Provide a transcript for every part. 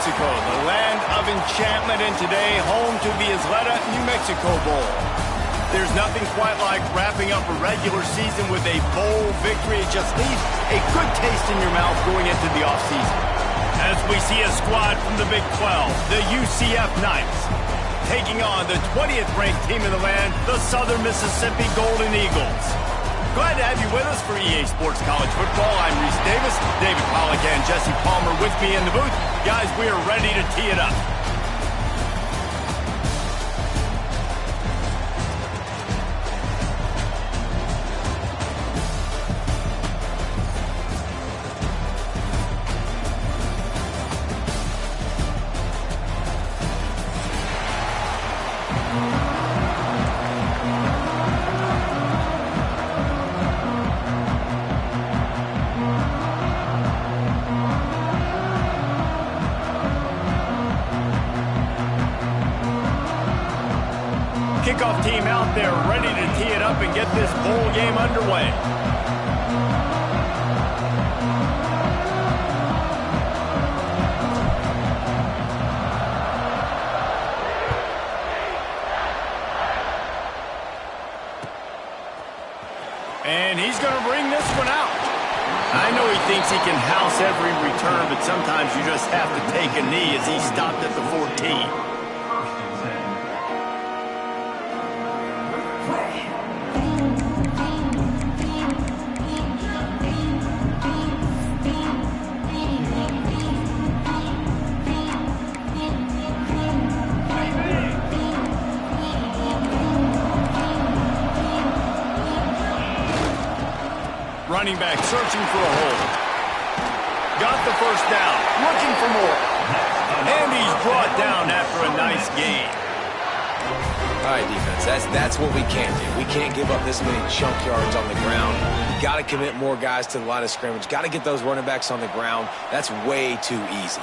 Mexico, the land of enchantment, and today home to the Isleta, New Mexico Bowl. There's nothing quite like wrapping up a regular season with a bowl victory. It just leaves a good taste in your mouth going into the offseason. As we see a squad from the Big 12, the UCF Knights, taking on the 20th ranked team in the land, the Southern Mississippi Golden Eagles. Glad to have you with us for EA Sports College Football. I'm Reese Davis, David Pollack and Jesse Palmer with me in the booth. Guys, we are ready to tee it up. Kickoff team out there ready to tee it up and get this bowl game underway. And he's going to bring this one out. I know he thinks he can house every return, but sometimes you just have to take a knee as he stopped at the 14. Running back searching for a hole. Got the first down, looking for more. And he's brought down after a nice gain. All right, defense, that's what we can't do. We can't give up this many chunk yards on the ground. Got to commit more guys to the line of scrimmage. Got to get those running backs on the ground. That's way too easy.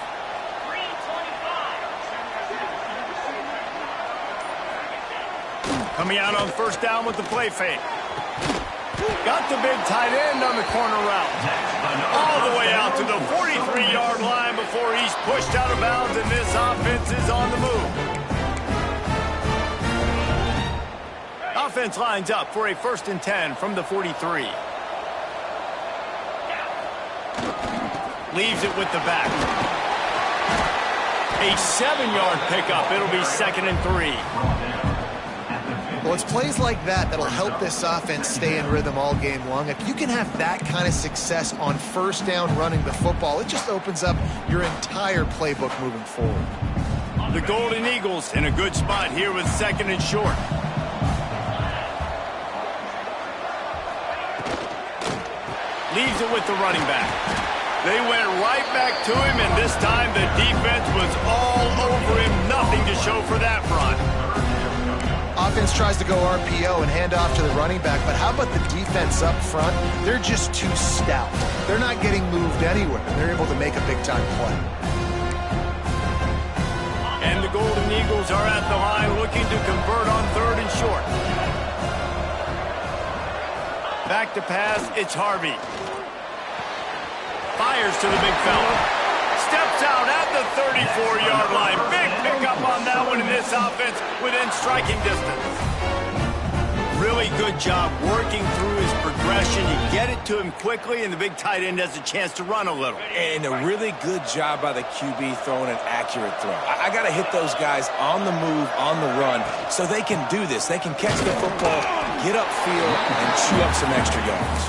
Coming out on first down with the play fake. Got the big tight end on the corner route. All the way out to the 43-yard line before he's pushed out of bounds, and this offense is on the move. Offense lines up for a 1st and 10 from the 43. Leaves it with the back. A 7-yard pickup. It'll be 2nd and 3. Well, it's plays like that that'll help this offense stay in rhythm all game long. If you can have that kind of success on first down running the football, it just opens up your entire playbook moving forward. The Golden Eagles in a good spot here with 2nd and short. Leaves it with the running back. They went right back to him, and this time the defense was all over him. Nothing to show for that front. Offense tries to go RPO and hand off to the running back, but how about the defense up front? They're just too stout. They're not getting moved anywhere. They're able to make a big-time play. And the Golden Eagles are at the line looking to convert on 3rd and short. Back to pass, it's Harvey. Fires to the big fella. Steps out at the 34-yard line. Big pickup on that one in this offense within striking distance. Really good job working through his progression. You get it to him quickly, and the big tight end has a chance to run a little. And a really good job by the QB throwing an accurate throw. I got to hit those guys on the move, on the run, so they can do this. They can catch the football, get upfield, and chew up some extra yards.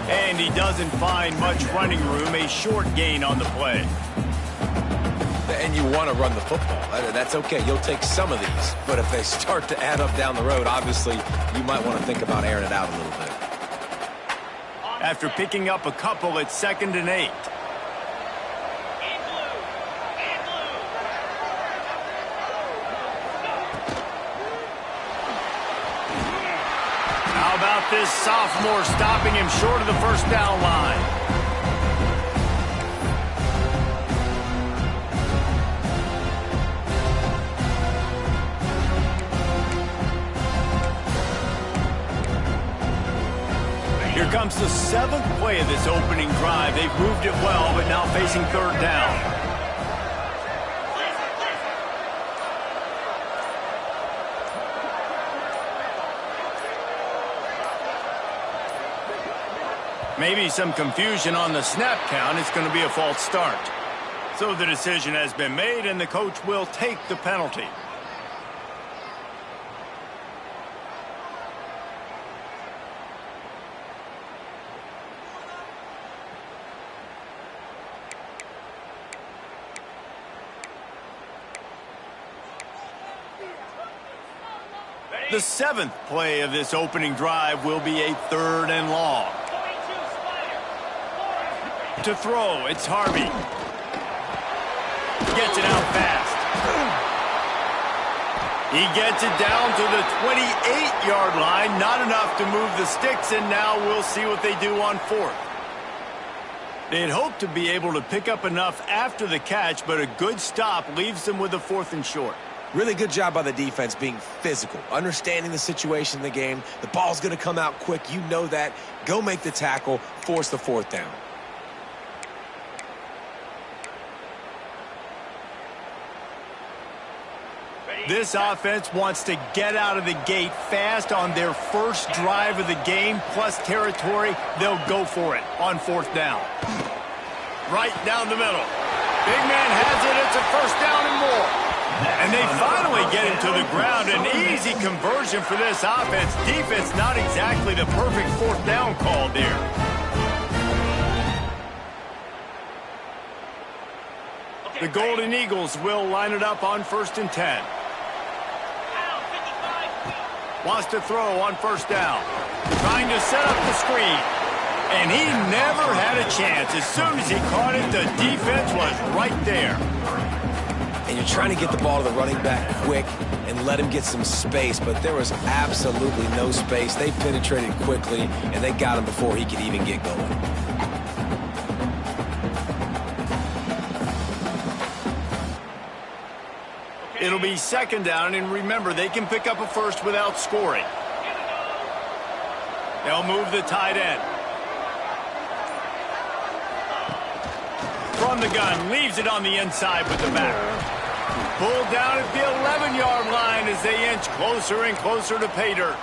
And he doesn't find much running room, a short gain on the play. And you want to run the football. That's okay. You'll take some of these. But if they start to add up down the road, obviously, you might want to think about airing it out a little bit. After picking up a couple, it's 2nd and 8. How about this sophomore stopping him short of the first down line? Here comes the 7th play of this opening drive. They've moved it well, but now facing 3rd down. Maybe some confusion on the snap count. It's going to be a false start. So the decision has been made, and the coach will take the penalty. The 7th play of this opening drive will be a 3rd and long. To throw, it's Harvey. Gets it out fast. He gets it down to the 28-yard line. Not enough to move the sticks, and now we'll see what they do on 4th. They'd hoped to be able to pick up enough after the catch, but a good stop leaves them with a 4th and short. Really good job by the defense being physical, understanding the situation in the game. The ball's going to come out quick. You know that. Go make the tackle, force the 4th down. This offense wants to get out of the gate fast on their first drive of the game, plus territory. They'll go for it on 4th down. Right down the middle. Big man has it. It's a 1st down and more. And they finally get him to the ground. An easy conversion for this offense. Defense not exactly the perfect 4th down call there. The Golden Eagles will line it up on 1st and 10. Wants to throw on 1st down. Trying to set up the screen. And he never had a chance. As soon as he caught it, the defense was right there. And you're trying to get the ball to the running back quick and let him get some space, but there was absolutely no space. They penetrated quickly, and they got him before he could even get going. It'll be 2nd down, and remember, they can pick up a 1st without scoring. They'll move the tight end. From the gun, leaves it on the inside with the back. Pulled down at the 11-yard line as they inch closer and closer to pay dirt.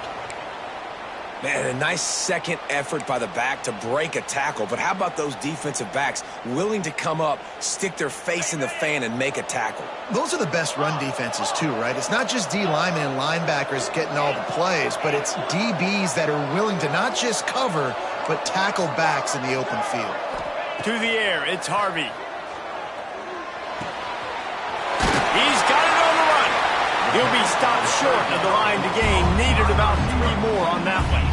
Man, a nice second effort by the back to break a tackle. But how about those defensive backs willing to come up, stick their face in the fan, and make a tackle? Those are the best run defenses, too, right? It's not just D linemen and linebackers getting all the plays, but it's DBs that are willing to not just cover, but tackle backs in the open field. To the air, it's Harvey. He's got it on the run. He'll be stopped short of the line to gain. Needed about 3 more on that one.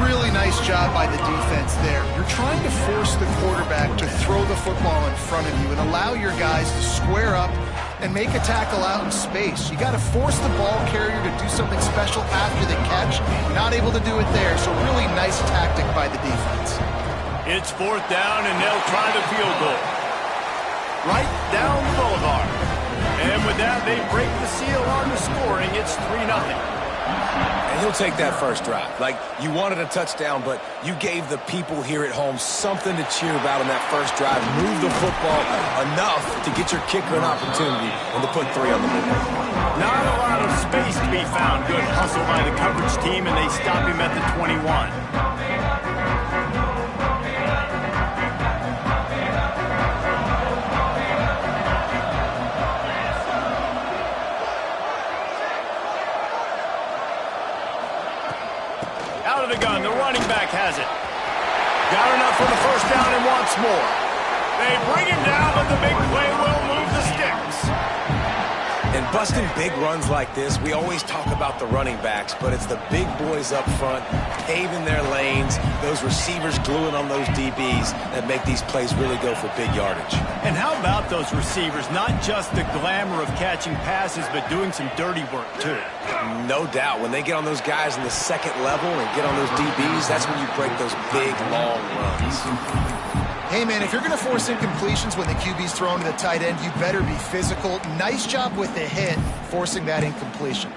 Really nice job by the defense there. You're trying to force the quarterback to throw the football in front of you and allow your guys to square up and make a tackle out in space. You got to force the ball carrier to do something special after the catch. Not able to do it there, so really nice tactic by the defense. It's 4th down, and they'll try the field goal. Right down the boulevard. And with that, they break the seal on the scoring. It's 3-0. And he'll take that first drive. Like, you wanted a touchdown, but you gave the people here at home something to cheer about in that first drive. Move the football enough to get your kicker an opportunity and to put 3 on the board. Not a lot of space to be found. Good hustle by the coverage team, and they stop him at the 21. The gun, the running back has it. Got enough for the 1st down and wants more. They bring him down, but the big play will move the sticks. And busting big runs like this, we always talk about the running backs, but it's the big boys up front, paving their lanes, those receivers gluing on those DBs that make these plays really go for big yardage. And how about those receivers? Not just the glamour of catching passes, but doing some dirty work, too. No doubt. When they get on those guys in the 2nd level and get on those DBs, that's when you break those big, long runs. Hey, man, if you're going to force incompletions when the QB's thrown to the tight end, you better be physical. Nice job with the hit, forcing that incompletion.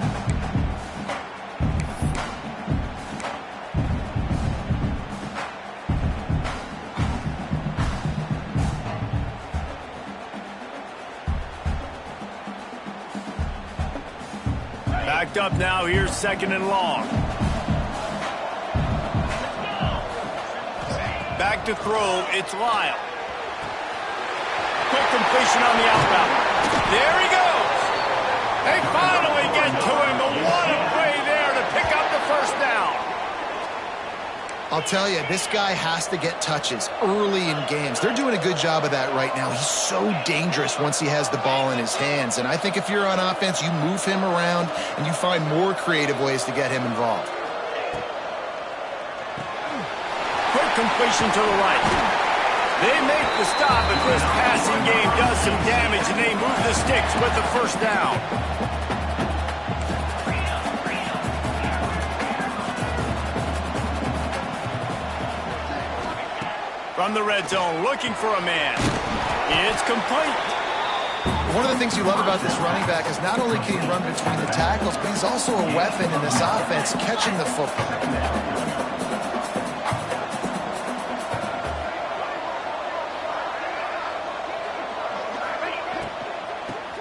Backed up now. Here's 2nd and long. Back to throw, it's Lyle. Quick completion on the outbound. There he goes. They finally get to him. What a play there to pick up the first down. I'll tell you, this guy has to get touches early in games. They're doing a good job of that right now. He's so dangerous once he has the ball in his hands. And I think if you're on offense, you move him around and you find more creative ways to get him involved. Quick completion to the right. They make the stop, but this passing game does some damage, and they move the sticks with the first down. From the red zone, looking for a man. It's complete. One of the things you love about this running back is not only can he run between the tackles, but he's also a weapon in this offense, catching the football.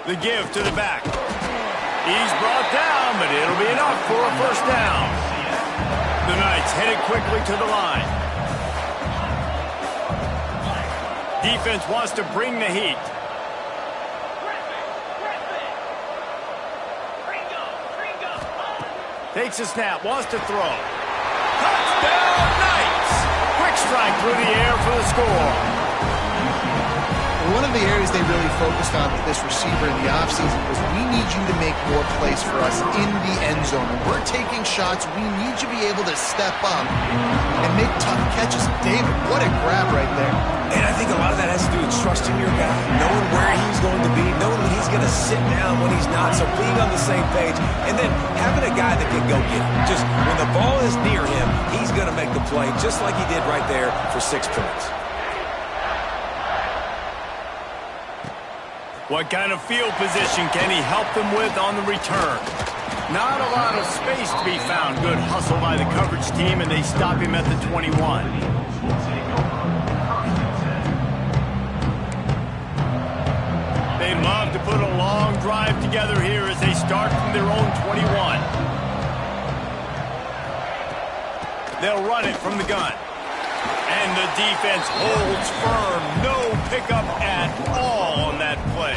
The give to the back. He's brought down, but it'll be enough for a first down. The Knights headed quickly to the line. Defense wants to bring the heat. Takes a snap, wants to throw. Touchdown, Knights! Quick strike through the air for the score. One of the areas they really focused on with this receiver in the offseason was we need you to make more plays for us in the end zone. When we're taking shots, we need you to be able to step up and make tough catches. David, what a grab right there. And I think a lot of that has to do with trusting your guy, knowing where he's going to be, knowing when he's going to sit down, when he's not, so being on the same page, and then having a guy that can go get him. Just when the ball is near him, he's going to make the play, just like he did right there for 6 points. What kind of field position can he help them with on the return? Not a lot of space to be found. Good hustle by the coverage team, and they stop him at the 21. They love to put a long drive together here as they start from their own 21. They'll run it from the gun. And the defense holds firm. No pickup at all on that play.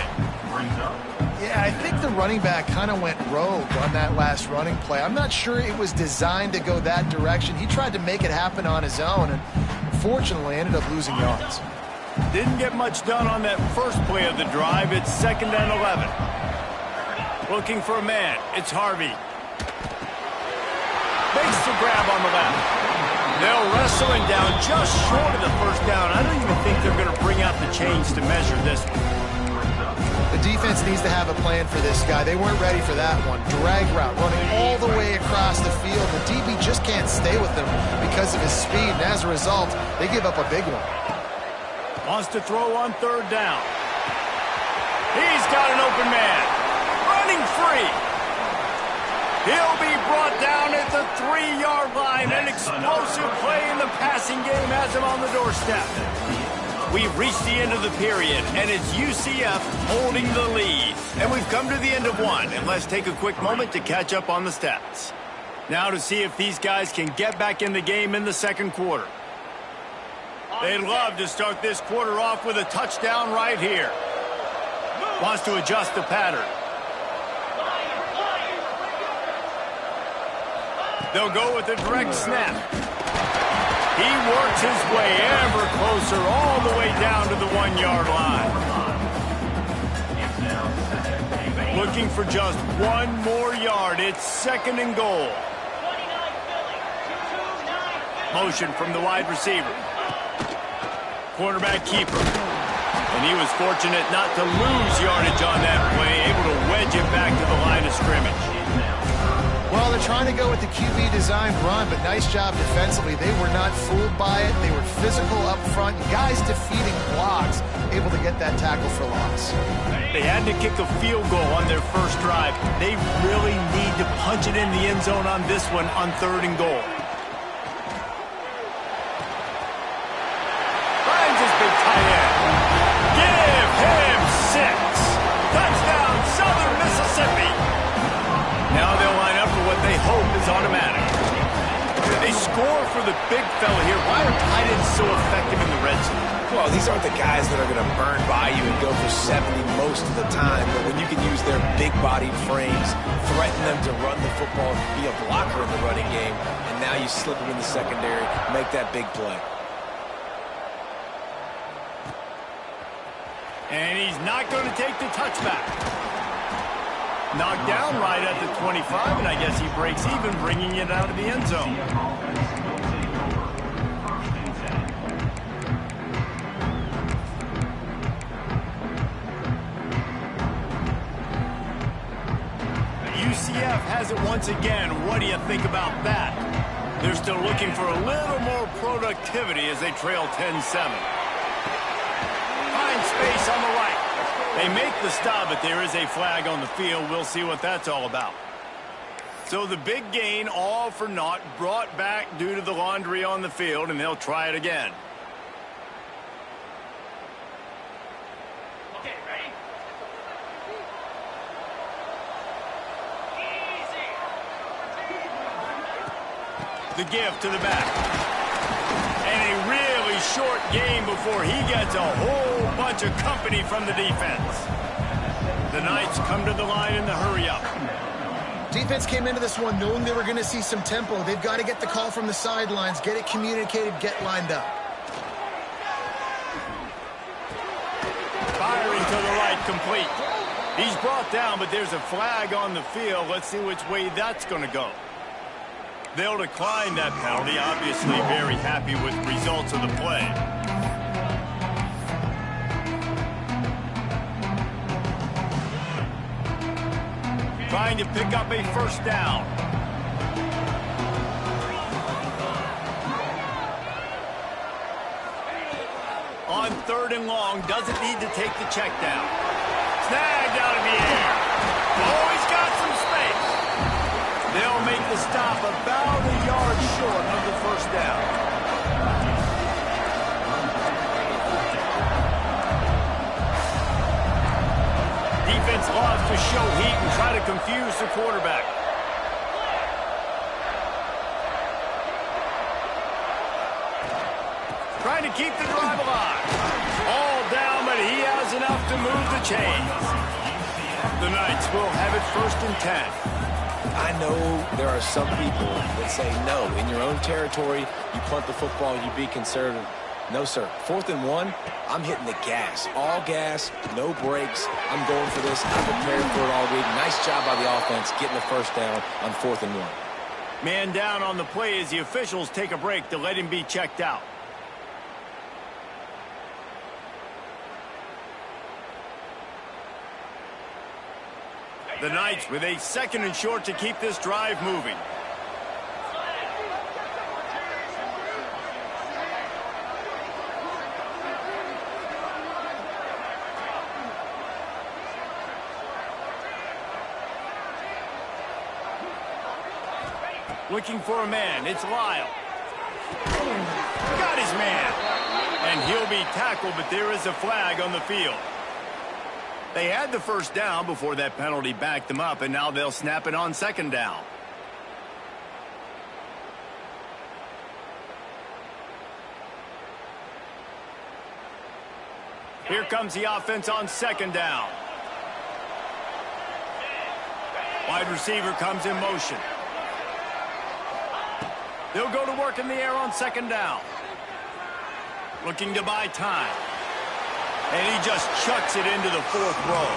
Yeah, I think the running back kind of went rogue on that last running play. I'm not sure it was designed to go that direction. He tried to make it happen on his own, and unfortunately ended up losing yards. Didn't get much done on that first play of the drive. It's 2nd and 11. Looking for a man. It's Harvey. Makes the grab on the left. They'll wrestle him down just short of the first down. I don't even think they're going to bring out the chains to measure this one. The defense needs to have a plan for this guy. They weren't ready for that one. Drag route, running all the way across the field. The DB just can't stay with him because of his speed, and as a result, they give up a big one. Wants to throw on 3rd down. He's got an open man. Running free. He'll be brought down at the 3-yard line. An explosive play in the passing game has him on the doorstep. We've reached the end of the period, and it's UCF holding the lead. And we've come to the end of one, and let's take a quick moment to catch up on the stats. Now to see if these guys can get back in the game in the second quarter. They'd love to start this quarter off with a touchdown right here. Wants to adjust the pattern. They'll go with a direct snap. He works his way ever closer all the way down to the 1-yard line. Looking for just 1 more yard. It's 2nd and goal. Motion from the wide receiver. Quarterback keeper. And he was fortunate not to lose yardage on that play, able to wedge it back to the line of scrimmage. Well, they're trying to go with the QB designed run, but nice job defensively. They were not fooled by it. They were physical up front. Guys defeating blocks, able to get that tackle for loss. They had to kick a field goal on their first drive. They really need to punch it in the end zone on this one on 3rd and goal. Finds his big tight end. Give him 6. Touchdown, Southern Mississippi. Now they'll line up for what they hope is automatic. They score for the big fella here. Why are tight ends so effective in the red zone? Well, these aren't the guys that are going to burn by you and go for 70 most of the time, but when you can use their big-bodied frames, threaten them to run the football, be a blocker in the running game, and now you slip them in the secondary, make that big play. And he's not going to take the touchback. Knocked down right at the 25, and I guess he breaks even, bringing it out of the end zone. UCF has it once again. What do you think about that? They're still looking for a little more productivity as they trail 10-7. Find space on the right. They make the stop, but there is a flag on the field. We'll see what that's all about. So the big gain, all for naught, brought back due to the laundry on the field, and they'll try it again. Okay, ready? The give to the back. And a really short game before he gets a whole bunch of company from the defense. The Knights come to the line in the hurry-up. Defense came into this one knowing they were going to see some tempo. They've got to get the call from the sidelines, get it communicated, get lined up. Firing to the right, complete. He's brought down, but there's a flag on the field. Let's see which way that's going to go. They'll decline that penalty, obviously very happy with results of the play. Trying to pick up a first down. On 3rd and long, doesn't need to take the check down. Snagged out of the air. Always got some space. They'll make the stop about a yard short of the first down. Defense loves to show heat and try to confuse the quarterback. Trying to keep the drive alive. All down, but he has enough to move the chains. The Knights will have it 1st and 10. I know there are some people that say, no, in your own territory, you punt the football, you be conservative. No, sir. 4th and 1, I'm hitting the gas. All gas, no brakes. I'm going for this. I'm prepared for it all week. Nice job by the offense getting the first down on 4th and 1. Man down on the play as the officials take a break to let him be checked out. The Knights with a 2nd and short to keep this drive moving. Looking for a man. It's Lyle. Got his man. And he'll be tackled, but there is a flag on the field. They had the first down before that penalty backed them up, and now they'll snap it on 2nd down. Here comes the offense on 2nd down. Wide receiver comes in motion. They'll go to work in the air on 2nd down. Looking to buy time. And he just chucks it into the 4th row.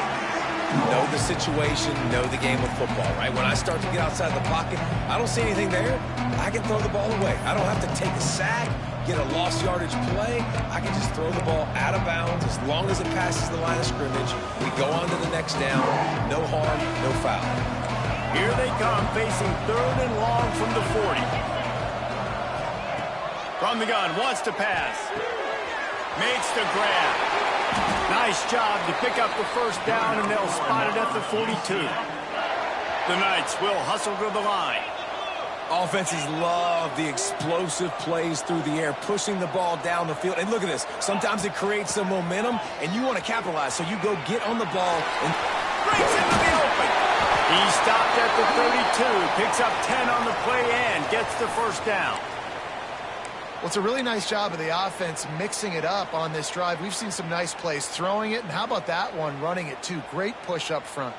Know the situation, know the game of football, right? When I start to get outside the pocket, I don't see anything there. I can throw the ball away. I don't have to take a sack, get a lost yardage play. I can just throw the ball out of bounds as long as it passes the line of scrimmage. We go on to the next down. No harm, no foul. Here they come, facing 3rd and long from the 40. From the gun, wants to pass. Makes the grab. Nice job to pick up the first down, and they'll spot it at the 42. The Knights will hustle to the line. Offenses love the explosive plays through the air, pushing the ball down the field. And look at this. Sometimes it creates some momentum, and you want to capitalize. So you go get on the ball and breaks into the open. He stopped at the 2, picks up 10 on the play and gets the first down. Well, it's a really nice job of the offense mixing it up on this drive. We've seen some nice plays throwing it, and how about that one running it too? Great push up front.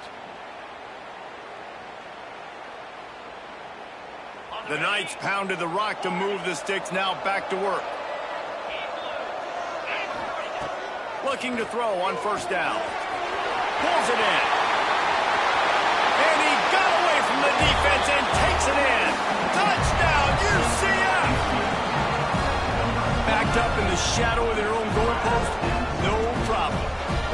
The Knights pounded the rock to move the sticks, now back to work. Looking to throw on first down. Pulls it in. And he got away from the defense and takes it in. Touchdown, UCF! Backed up in the shadow of their own goalpost, no problem.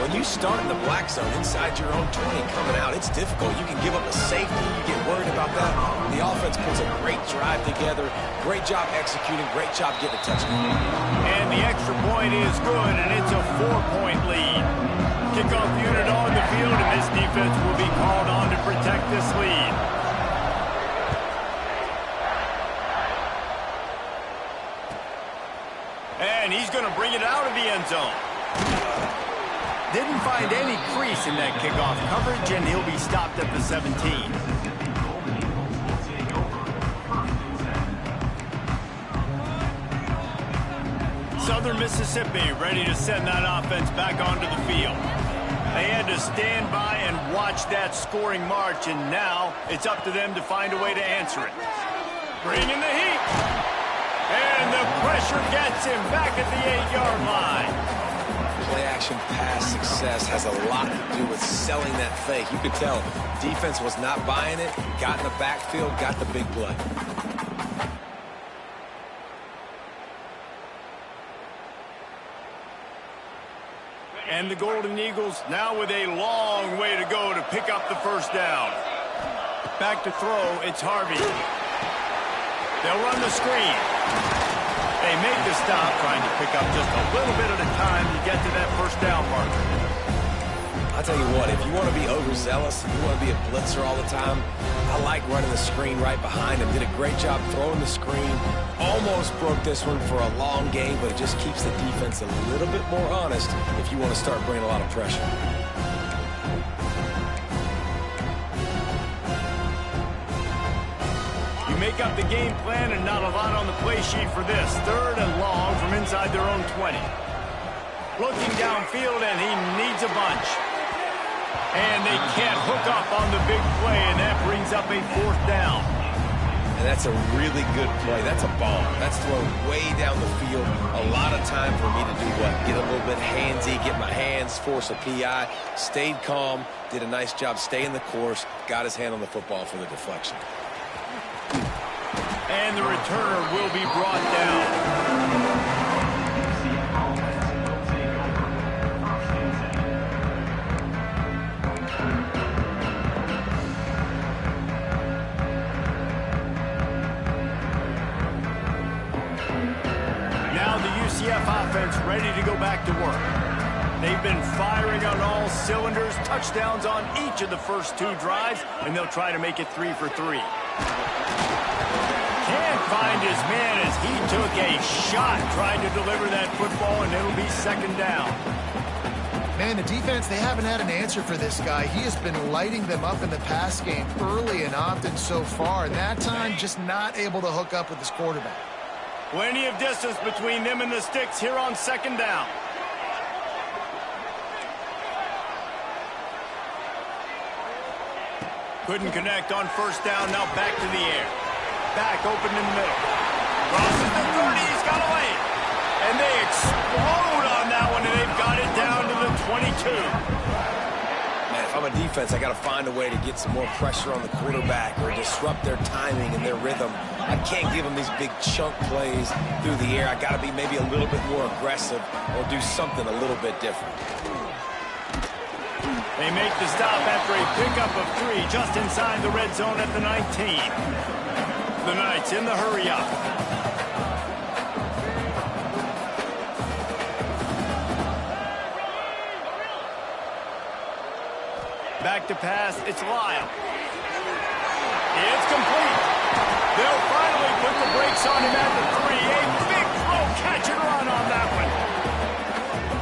When you start in the black zone inside your own 20 coming out, it's difficult. You can give up a safety. You get worried about that. The offense puts a great drive together. Great job executing. Great job getting a touchdown. And the extra point is good, and it's a 4-point lead. Kickoff unit on the field, and this defense will be called on to protect this lead. And he's going to bring it out of the end zone. Didn't find any crease in that kickoff coverage, and he'll be stopped at the 17. Southern Mississippi ready to send that offense back onto the field. They had to stand by and watch that scoring march, and now it's up to them to find a way to answer it. Bring in the heat. And the pressure gets him back at the 8-yard line. Play-action pass success has a lot to do with selling that fake. You could tell defense was not buying it, got in the backfield, got the big play. And the Golden Eagles now with a long way to go to pick up the first down. Back to throw, it's Harvey. They'll run the screen. They make the stop, trying to pick up just a little bit at a time to get to that first down marker. I'll tell you what, if you want to be overzealous, if you want to be a blitzer all the time, I like running the screen right behind him. Did a great job throwing the screen. Almost broke this one for a long game, but it just keeps the defense a little bit more honest if you want to start bringing a lot of pressure. You make up the game plan and not a lot on the play sheet for this. 3rd and long from inside their own 20. Looking downfield, and he needs a bunch. And they can't hook up on the big play, and that brings up a 4th down. And that's a really good play. That's a bomb. That's thrown way down the field. A lot of time for me to do what? Get a little bit handsy, get my hands, force a PI. Stayed calm, did a nice job staying the course, got his hand on the football for the deflection. And the returner will be brought down. Now the UCF offense ready to go back to work. They've been firing on all cylinders, touchdowns on each of the first 2 drives, and they'll try to make it 3 for 3. Can't find his man as he took a shot trying to deliver that football, and it'll be 2nd down. Man, the defense, they haven't had an answer for this guy. He has been lighting them up in the pass game early and often so far, and that time just not able to hook up with his quarterback. Plenty of distance between them and the sticks here on 2nd down. Couldn't connect on first down, now back to the air. Back open in the middle. Crosses the 30, he's got away. And they explode on that one, and they've got it down to the 22. Man, if I'm a defense, I got to find a way to get some more pressure on the quarterback or disrupt their timing and their rhythm. I can't give them these big chunk plays through the air. I got to be maybe a little bit more aggressive or do something a little bit different. They make the stop after a pickup of 3 just inside the red zone at the 19. The Knights in the hurry-up. Back to pass, it's Lyle. It's complete. They'll finally put the brakes on him at the 3. A big throw, catch and run on that one.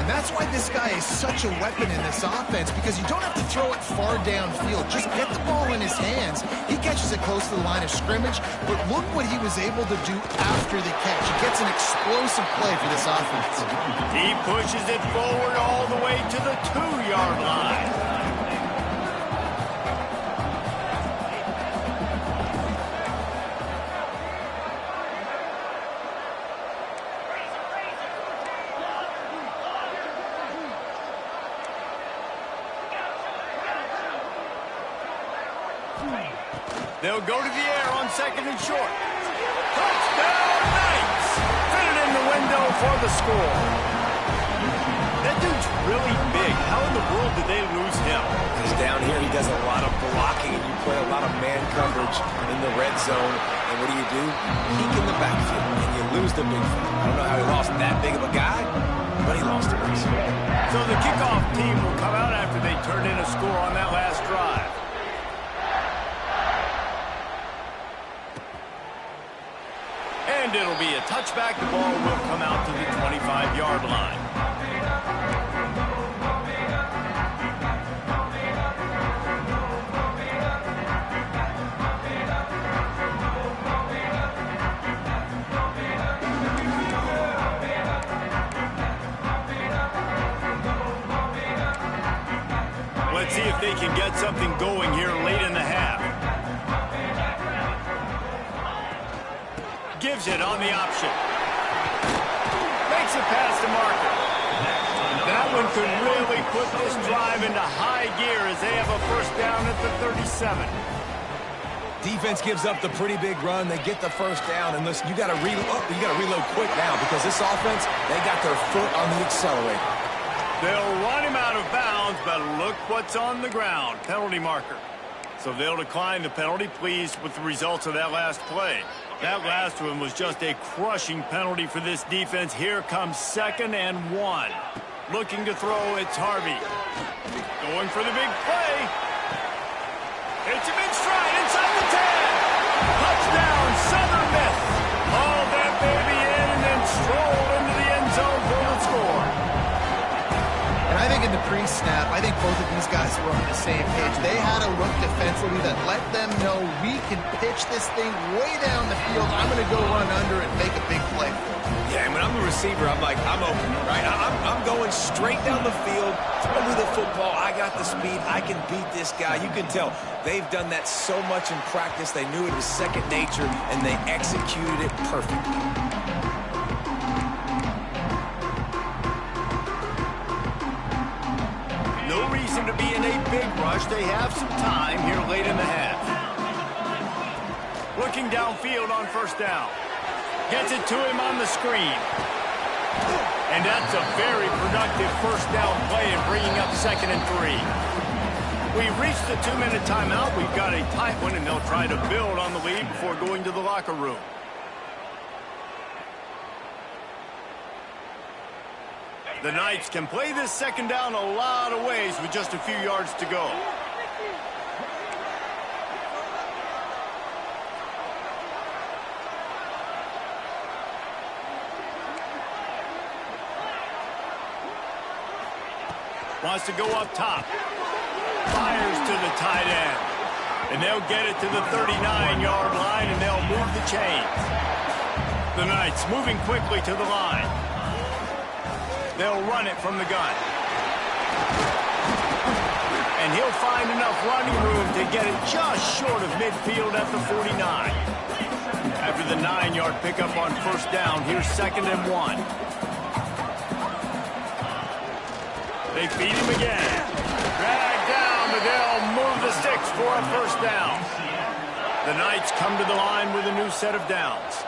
And that's That's why this guy is such a weapon in this offense, because you don't have to throw it far downfield. Just get the ball in his hands. He catches it close to the line of scrimmage, but look what he was able to do after the catch. He gets an explosive play for this offense. He pushes it forward all the way to the 2-yard line. They'll go to the air on 2nd and short. Touchdown, Knights! Fit it in the window for the score. That dude's really big. How in the world did they lose him? Because down here he does a lot of blocking, and you play a lot of man coverage in the red zone. And what do? Peek in the backfield, and you lose the big fella. I don't know how he lost that big of a guy, but he lost it. So the kickoff team will come out after they turn in a score on that last drive. And it'll be a touchback. The ball will come out to the 25-yard line. Let's see if they can get something going here late in the half. Gives it on the option. Makes it past the marker. That one could really put this drive into high gear as they have a first down at the 37. Defense gives up the pretty big run. They get the first down, and listen, you got to reload quick now, because this offense, they got their foot on the accelerator. They'll run him out of bounds, but look what's on the ground. Penalty marker. So they'll decline the penalty, pleased with the results of that last play. That last one was just a crushing penalty for this defense. Here comes 2nd and 1. Looking to throw, it's Harvey. Going for the big play. It's a big stride inside the 10. Touchdown, Southern Miss. Haul that baby in and then stroll into the end zone for the score. And I think in the pre-snap, I think both of these guys were on the same page. They had a look defensively that let them know we can pitch this thing way down the field. I'm going to go run under and make a big play for it. Yeah, and when I'm the receiver, I'm like, I'm open, right? I'm going straight down the field, throw me the football. I got the speed. I can beat this guy. You can tell they've done that so much in practice. They knew it was second nature, and they executed it perfectly. No reason to be in a big rush. They have some time here late in the half. Looking downfield on first down. Gets it to him on the screen. And that's a very productive first down play and bringing up 2nd and 3. We've reached the 2-minute timeout. We've got a tight one, and they'll try to build on the lead before going to the locker room. The Knights can play this 2nd down a lot of ways with just a few yards to go. Wants to go up top. Fires to the tight end. And they'll get it to the 39-yard line, and they'll move the chains. The Knights moving quickly to the line. They'll run it from the gun. And he'll find enough running room to get it just short of midfield at the 49. After the 9-yard pickup on first down, here's 2nd and 1. They feed him again. Drag down, but they'll move the sticks for a first down. The Knights come to the line with a new set of downs.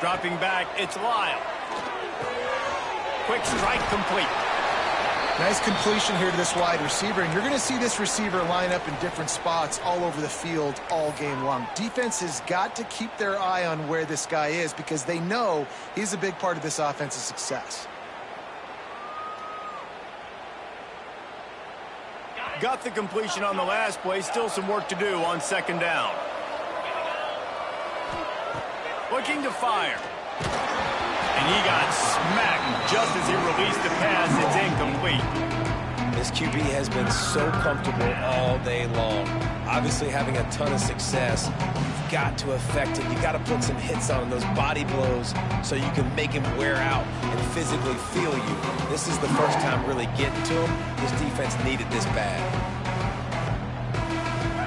Dropping back, it's Lyle. Quick strike complete. Nice completion here to this wide receiver, and you're going to see this receiver line up in different spots all over the field all game long. Defense has got to keep their eye on where this guy is, because they know he's a big part of this offense's success. Got the completion on the last play. Still some work to do on 2nd down. Looking to fire. And he got smacked just as he released the pass. It's incomplete. This QB has been so comfortable all day long. Obviously having a ton of success. You've got to affect it. You've got to put some hits on him, those body blows, so you can make him wear out and physically feel you. This is the first time really getting to him. This defense needed this bad.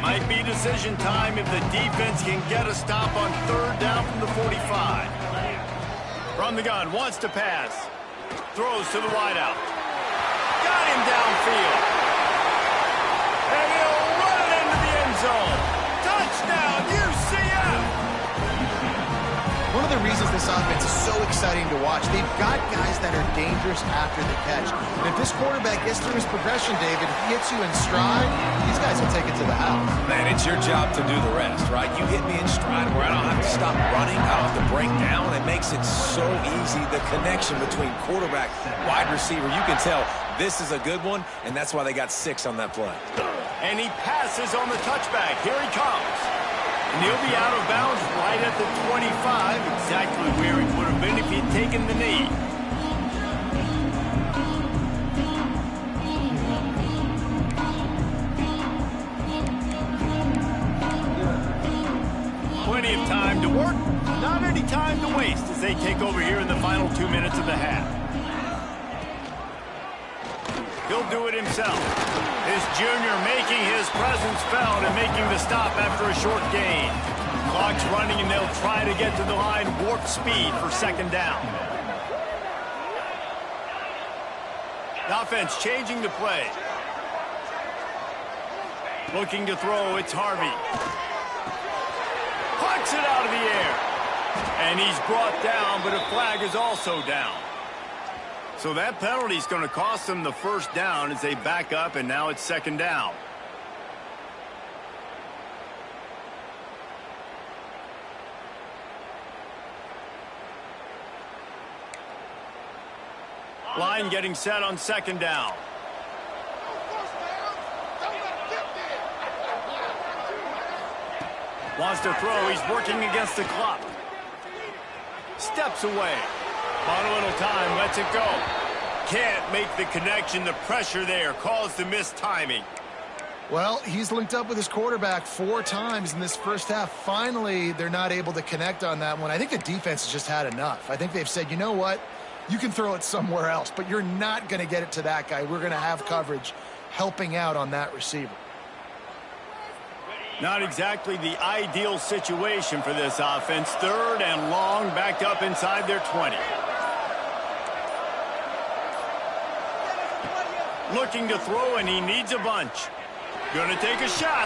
Might be decision time if the defense can get a stop on third down from the 45. From the gun, wants to pass. Throws to the wideout. Got him downfield. And he'll run it into the end zone. Touchdown, UCF! One of the reasons this offense is so exciting to watch, they've got guys that are dangerous after the catch. And if this quarterback gets through his progression, David, if he hits you in stride, these guys will take it to the house. Man, it's your job to do the rest, right? You hit me in stride where I don't have to stop running, I don't have to break down. It makes it so easy, the connection between quarterback, wide receiver. You can tell this is a good one, and that's why they got 6 on that play. And he passes on the touchback. Here he comes. And he'll be out of bounds right at the 25, exactly where he would have been if he'd taken the knee. Plenty of time to work, not any time to waste as they take over here in the final 2 minutes of the half. He'll do it himself. This junior making his presence felt and making the stop after a short gain. Clock's running and they'll try to get to the line warp speed for second down. The offense changing the play. Looking to throw, it's Harvey. Pucks it out of the air. And he's brought down, but a flag is also down. So that penalty is going to cost them the first down as they back up, and now it's second down. Line getting set on second down. Wants to throw. He's working against the clock. Steps away. On a little time, lets it go. Can't make the connection. The pressure there caused the missed timing. Well, he's linked up with his quarterback 4 times in this first half. Finally, they're not able to connect on that one. I think the defense has just had enough. I think they've said, you know what? You can throw it somewhere else, but you're not going to get it to that guy. We're going to have coverage helping out on that receiver. Not exactly the ideal situation for this offense. Third and long, backed up inside their 20. Looking to throw, and he needs a bunch. Gonna take a shot.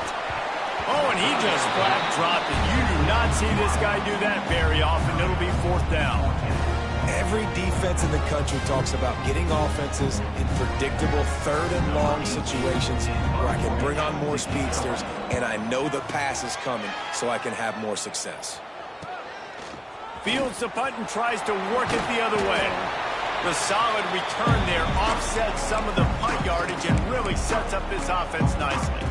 Oh, and he just flat dropped it. You do not see this guy do that very often. It'll be fourth down. Every defense in the country talks about getting offenses in predictable third and long situations where I can bring on more speedsters and I know the pass is coming so I can have more success. Fields the punt and tries to work it the other way. The solid return there offsets some of the punt yardage and really sets up this offense nicely.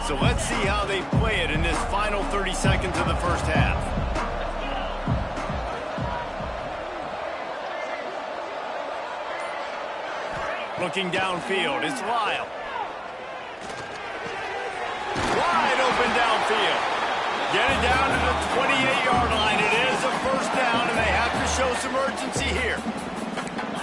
So let's see how they play it in this final 30 seconds of the first half. Looking downfield, it's Lyle. Wide open downfield. Get it down to the 28-yard line. It is a first down, and they have to show some urgency here.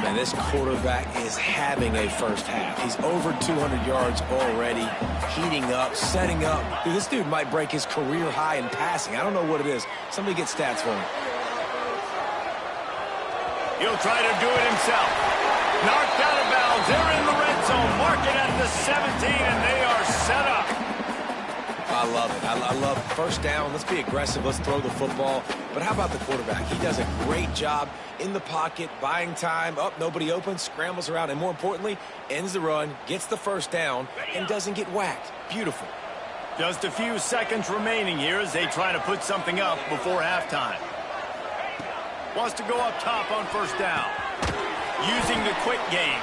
Man, this quarterback is having a first half. He's over 200 yards already, heating up, setting up. Dude, this dude might break his career high in passing. I don't know what it is. Somebody get stats for him. He'll try to do it himself. Knocked out of bounds. They're in the red zone. Mark it at the 17, and they are set up. I love it. I love first down. Let's be aggressive. Let's throw the football. But how about the quarterback? He does a great job in the pocket, buying time. Up, nobody open, scrambles around, and more importantly, ends the run, gets the first down, and doesn't get whacked. Beautiful. Just a few seconds remaining here as they try to put something up before halftime. Wants to go up top on first down. Using the quick game.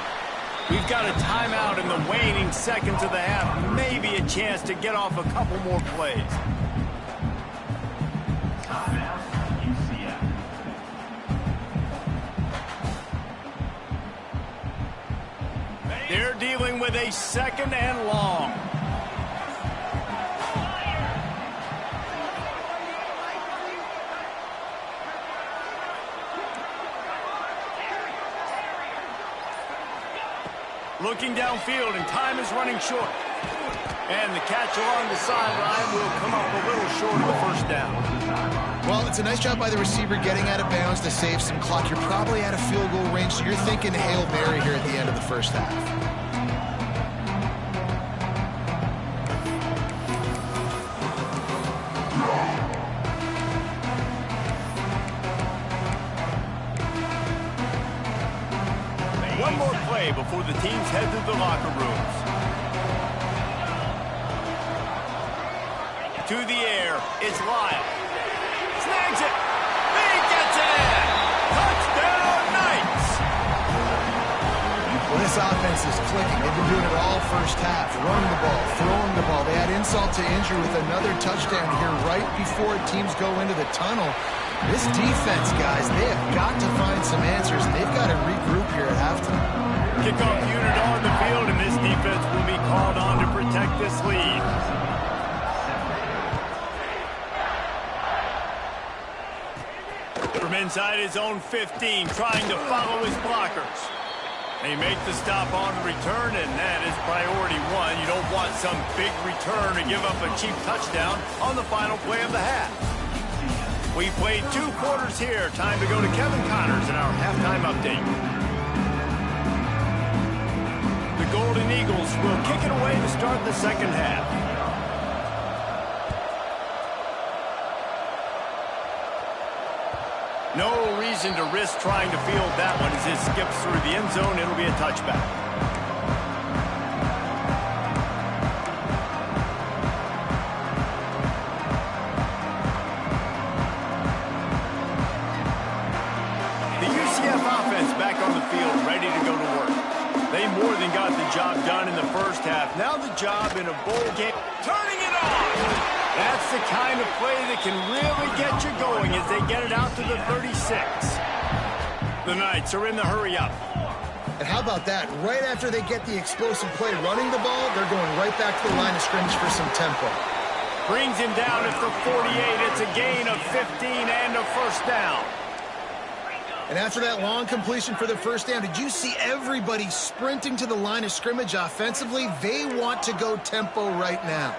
We've got a timeout in the waning seconds of the half. Maybe a chance to get off a couple more plays. They're dealing with a 2nd and long. Looking downfield, and time is running short. And the catch along the sideline will come up a little short of the first down. Well, it's a nice job by the receiver getting out of bounds to save some clock. You're probably out of field goal range, so you're thinking Hail Mary here at the end of the first half. One more play before the teams head to the locker rooms. To the air, it's Lyle. Snags it. He gets it in. Touchdown, Knights. Well, this offense is clicking. They've been doing it all first half. Running the ball, throwing the ball. They had insult to injury with another touchdown here right before teams go into the tunnel. This defense, guys, they have got to find some answers. They've got to regroup here at halftime. Kickoff unit on the field, and this defense will be called on to protect this lead. From inside his own 15, trying to follow his blockers. They make the stop on the return, and that is priority one. You don't want some big return to give up a cheap touchdown on the final play of the half. We played 2 quarters here. Time to go to Kevin Connors in our halftime update. The Golden Eagles will kick it away to start the second half. No reason to risk trying to field that one as it skips through the end zone. It'll be a touchback. The UCF offense back on the field, ready to go to work. They more than got the job done in the first half. Now the job in a bowl game. Turning it on! That's the kind of play that can really get you going as they get it out to the 36. The Knights are in the hurry-up. And how about that? Right after they get the explosive play running the ball, they're going right back to the line of scrimmage for some tempo. Brings him down at the 48. It's a gain of 15 and a first down. And after that long completion for the first down, did you see everybody sprinting to the line of scrimmage offensively? They want to go tempo right now.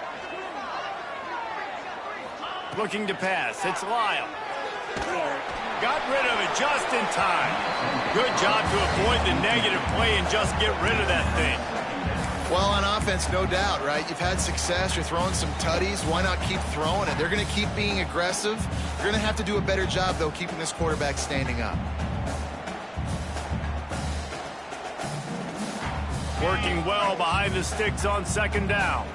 Looking to pass. It's Lyle. Got rid of it just in time. Good job to avoid the negative play and just get rid of that thing. Well, on offense, no doubt, right? You've had success. You're throwing some tutties. Why not keep throwing it? They're going to keep being aggressive. You're going to have to do a better job, though, keeping this quarterback standing up. Working well behind the sticks on second down.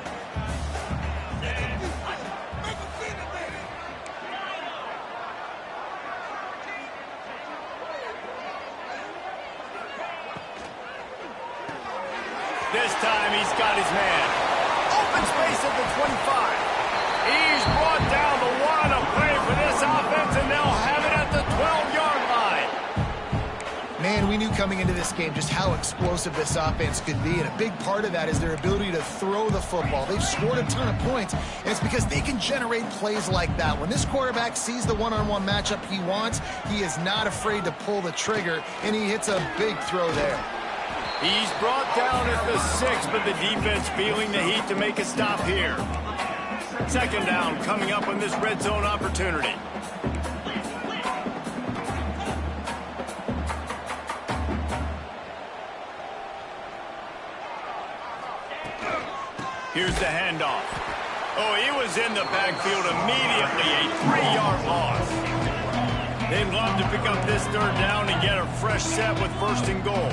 This time he's got his man. Open space at the 25. He's brought down the one. A play for this offense, and they'll have it at the 12-yard line. Man, we knew coming into this game just how explosive this offense could be, and a big part of that is their ability to throw the football. They've scored a ton of points, and it's because they can generate plays like that. When this quarterback sees the one-on-one matchup he wants, he is not afraid to pull the trigger, and he hits a big throw there. He's brought down at the 6, but the defense feeling the heat to make a stop here. Second down coming up on this red zone opportunity. Here's the handoff. Oh, he was in the backfield immediately. A 3-yard loss. They'd love to pick up this third down and get a fresh set with first and goal.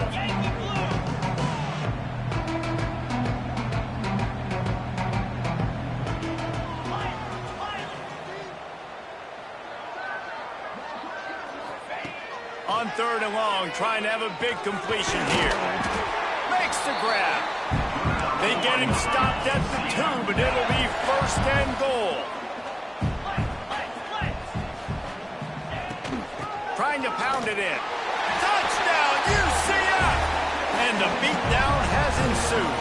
On third and long, trying to have a big completion here. Makes the grab. They get him stopped at the 2, but it'll be first and goal. Trying to pound it in. Touchdown, UCF! And And the beatdown has ensued.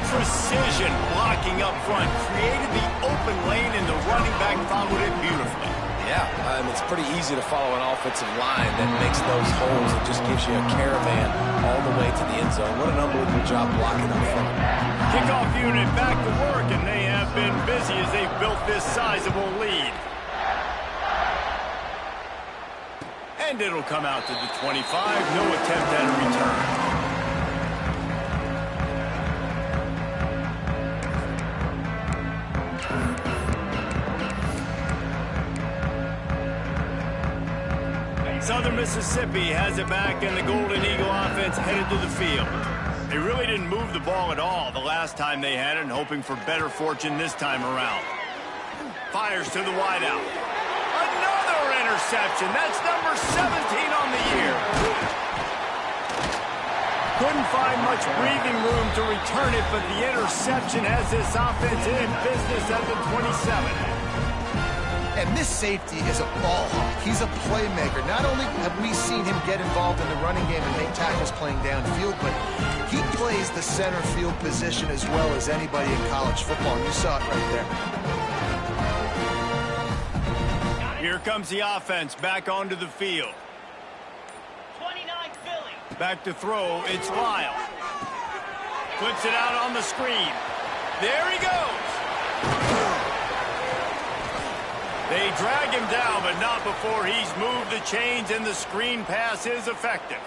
Precision blocking up front created the open lane, and the running back followed it beautifully. Yeah, it's pretty easy to follow an offensive line that makes those holes and just gives you a caravan all the way to the end zone. What an unbelievable job blocking up front. Kickoff unit back to work, and they have been busy as they've built this sizable lead. And it'll come out to the 25. No attempt at a return. Southern Mississippi has it back, and the Golden Eagle offense headed to the field. They really didn't move the ball at all the last time they had it, and hoping for better fortune this time around. Fires to the wideout. Another interception. That's number 17 on the year. Couldn't find much breathing room to return it, but the interception has this offense in business at the 27. And this safety is a ball hawk. He's a playmaker. Not only have we seen him get involved in the running game and make tackles playing downfield, but he plays the center field position as well as anybody in college football. And you saw it right there. Here comes the offense back onto the field. 29 Philly. Back to throw. It's Lyle. Flips it out on the screen. There he goes. They drag him down, but not before he's moved the chains, and the screen pass is effective.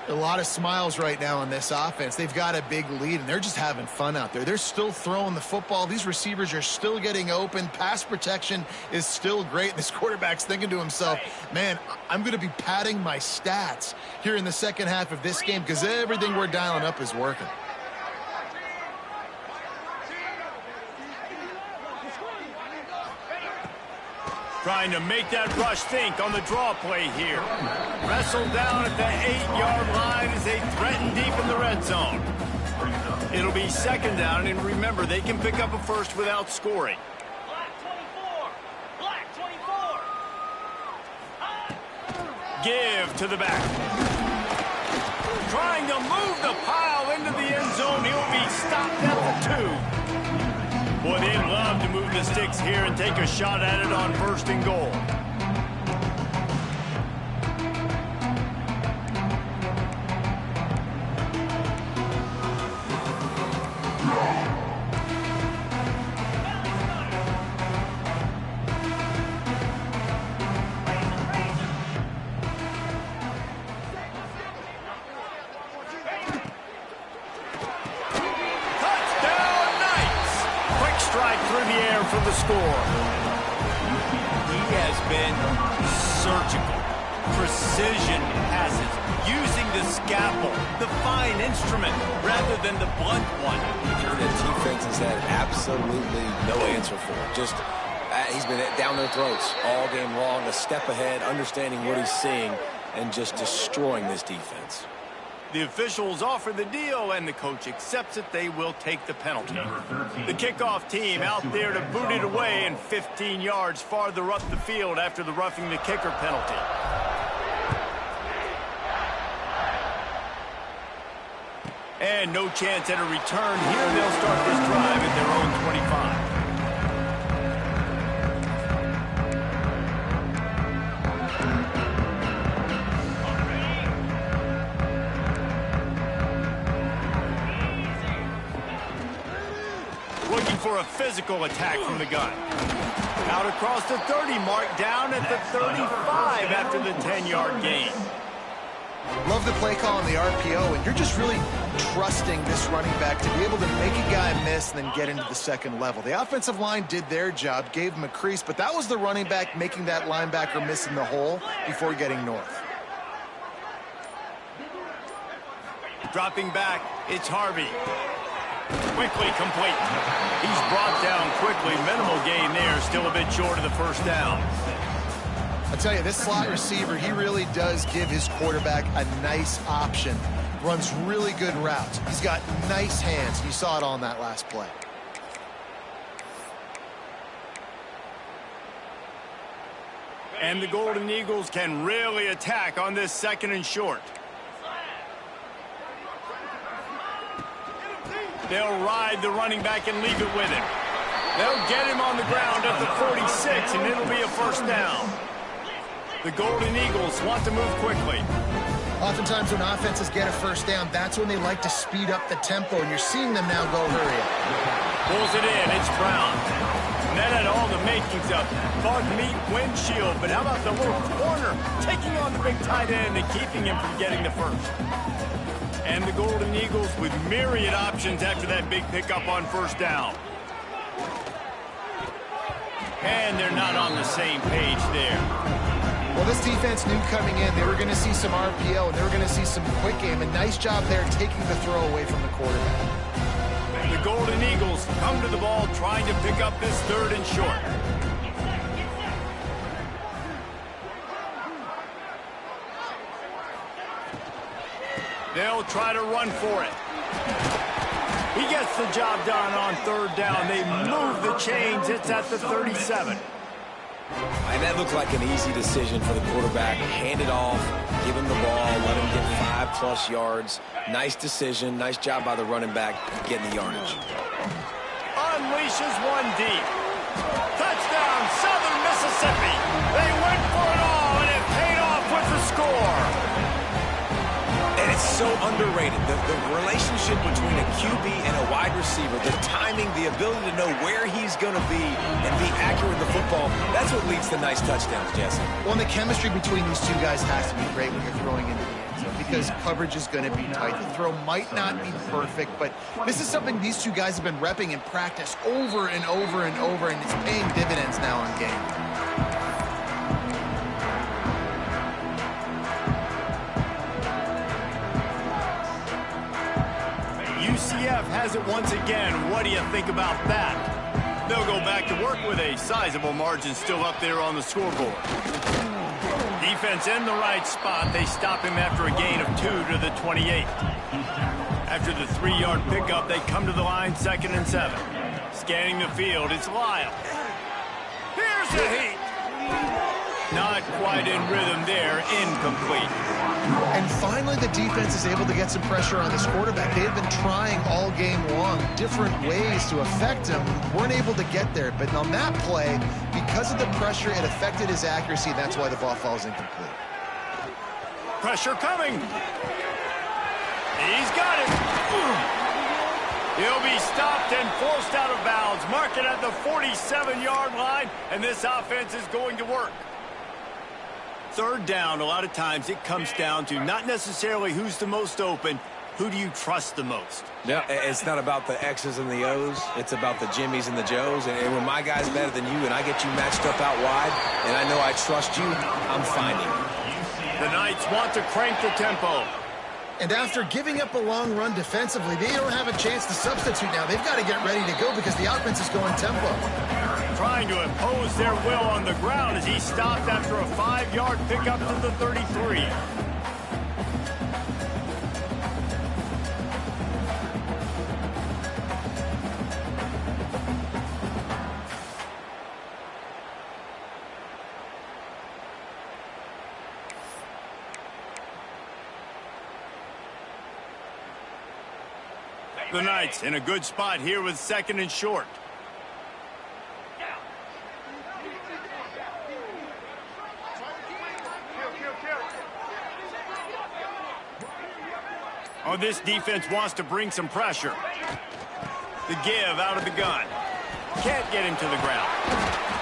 A lot of smiles right now on this offense. They've got a big lead, and they're just having fun out there. They're still throwing the football. These receivers are still getting open. Pass protection is still great. This quarterback's thinking to himself, man, I'm going to be padding my stats here in the second half of this game because everything we're dialing up is working. Trying to make that rush think on the draw play here. Wrestled down at the 8-yard line as they threaten deep in the red zone. It'll be second down, and remember, they can pick up a first without scoring. Black 24. Black 24. Give to the back. Trying to move the pile into the end zone. He'll be stopped at the 2. Boy, they'd love to move the sticks here and take a shot at it on 1st and goal. For the score. He has been surgical. Precision passes, using the scalpel, the fine instrument, rather than the blunt one. The defense has had absolutely no answer for it. Just, he's been down their throats all game long, a step ahead, understanding what he's seeing, and just destroying this defense. The officials offer the deal, and the coach accepts it. They will take the penalty. The kickoff team out there to boot it away, and 15 yards farther up the field after the roughing the kicker penalty. And no chance at a return here. They'll start this drive at their own 25. For a physical attack from the gun. Out across the 30 mark, down at the 35 after the 10-yard gain. Love the play call on the RPO, and you're just really trusting this running back to be able to make a guy miss and then get into the second level. The offensive line did their job, gave him a crease, but that was the running back making that linebacker miss in the hole before getting north. Dropping back, it's Harvey. Quickly complete. He's brought down quickly. Minimal gain there. Still a bit short of the first down. I tell you, this slot receiver, he really does give his quarterback a nice option. Runs really good routes. He's got nice hands. You saw it on that last play. And the Golden Eagles can really attack on this 2nd and short. They'll ride the running back and leave it with him. They'll get him on the ground at the 46, and it'll be a first down. The Golden Eagles want to move quickly. Oftentimes when offenses get a first down, that's when they like to speed up the tempo, and you're seeing them now go hurry up. Pulls it in. It's Brown. And that had all the makings of bug meat windshield, but how about the little corner taking on the big tight end and keeping him from getting the first? And the Golden Eagles with myriad options after that big pickup on first down. And they're not on the same page there. Well, this defense knew coming in they were going to see some RPO, and they were going to see some quick game. A nice job there taking the throw away from the quarterback. The Golden Eagles come to the ball trying to pick up this third and short. They'll try to run for it. He gets the job done on third down. They move the chains. It's at the 37. And that looked like an easy decision for the quarterback. Hand it off, give him the ball, let him get 5+ yards. Nice decision. Nice job by the running back getting the yardage. Unleashes one deep. Touchdown, Southern Mississippi. They went for it all, and it paid off with the score. And it's so underrated. The relationship between a QB and a wide receiver, the timing, the ability to know where he's going to be and be accurate with the football, that's what leads to nice touchdowns, Jesse. Well, and the chemistry between these two guys has to be great when you're throwing into the end zone because coverage is going to be tight. The throw might not be perfect, but this is something these two guys have been repping in practice over and over and over, and it's paying dividends now in game. UCF has it once again. What do you think about that? They'll go back to work with a sizable margin still up there on the scoreboard. Defense in the right spot. They stop him after a gain of 2 to the 28. After the 3-yard pickup, they come to the line 2nd and 7. Scanning the field, it's Lyle. Here's the heat. Not quite in rhythm there, incomplete. And finally, the defense is able to get some pressure on this quarterback. They have been trying all game long different ways to affect him. Weren't able to get there. But on that play, because of the pressure, it affected his accuracy. That's why the ball falls incomplete. Pressure coming. He's got it. He'll be stopped and forced out of bounds. Mark it at the 47-yard line, and this offense is going to work. Third down, a lot of times it comes down to not necessarily who's the most open, who do you trust the most? Yeah, it's not about the X's and the O's. It's about the Jimmies and the Joes. And when my guy's better than you and I get you matched up out wide and I know I trust you, I'm finding. The Knights want to crank the tempo. And after giving up a long run defensively, they don't have a chance to substitute now. They've got to get ready to go because the offense is going tempo. Trying to impose their will on the ground as he stopped after a 5-yard pickup to the 33. The Knights in a good spot here with 2nd and short. Oh, this defense wants to bring some pressure. The give out of the gun. Can't get him to the ground.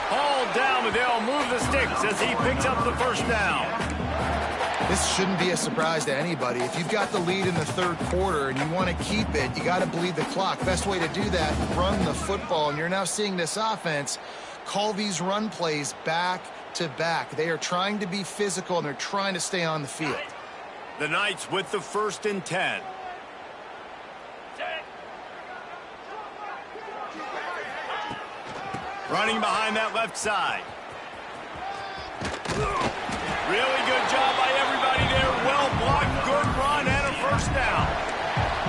Hauled down, but they'll move the sticks as he picks up the first down. This shouldn't be a surprise to anybody. If you've got the lead in the third quarter and you want to keep it, you got to bleed the clock. Best way to do that, run the football. And you're now seeing this offense call these run plays back to back. They are trying to be physical, and they're trying to stay on the field. The Knights with the 1st and 10. Running behind that left side. Really good job by everybody there. Well blocked, good run, and a first down.